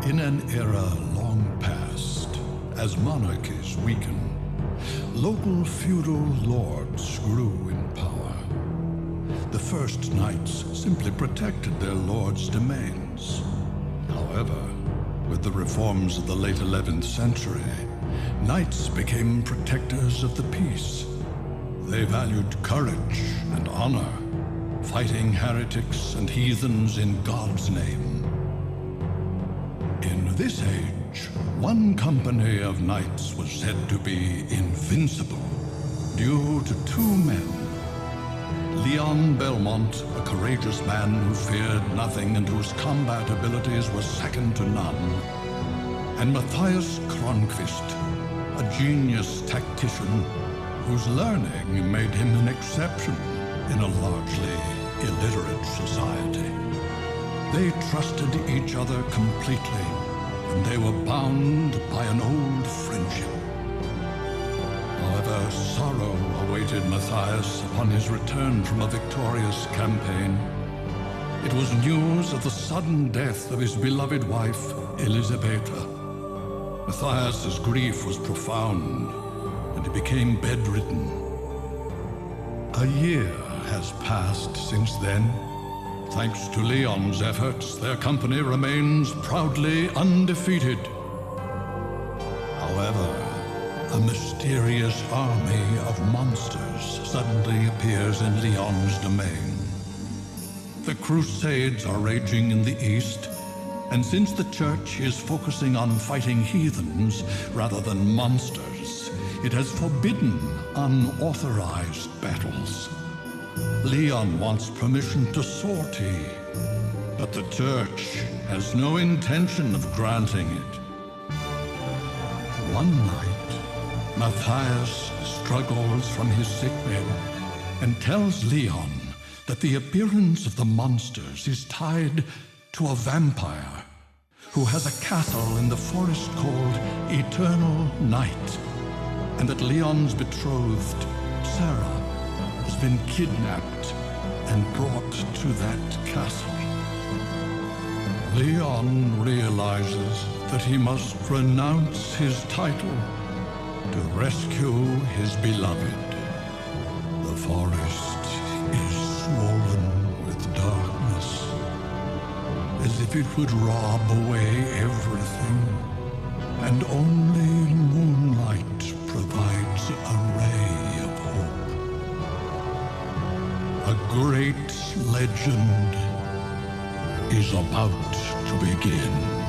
In an era long past, as monarchies weaken, local feudal lords grew in power. The first knights simply protected their lords' domains. However, with the reforms of the late 11th century, knights became protectors of the peace. They valued courage and honor, fighting heretics and heathens in God's name. In this age, one company of knights was said to be invincible due to two men. Leon Belmont, a courageous man who feared nothing and whose combat abilities were second to none, and Matthias Kronqvist, a genius tactician whose learning made him an exception in a largely illiterate society. They trusted each other completely, and they were bound by an old friendship. However, sorrow awaited Matthias upon his return from a victorious campaign. It was news of the sudden death of his beloved wife, Elisabetta. Matthias's grief was profound, and he became bedridden. A year has passed since then. Thanks to Leon's efforts, their company remains proudly undefeated. However, a mysterious army of monsters suddenly appears in Leon's domain. The Crusades are raging in the east, and since the Church is focusing on fighting heathens rather than monsters, it has forbidden unauthorized battles. Leon wants permission to sortie, but the Church has no intention of granting it. One night, Matthias struggles from his sickbed and tells Leon that the appearance of the monsters is tied to a vampire who has a castle in the forest called Eternal Night, and that Leon's betrothed, Sarah, has been kidnapped and brought to that castle. Leon realizes that he must renounce his title to rescue his beloved. The forest is swollen with darkness, as if it would rob away everything, and only moonlight provides a ray of hope. A great legend is about to begin.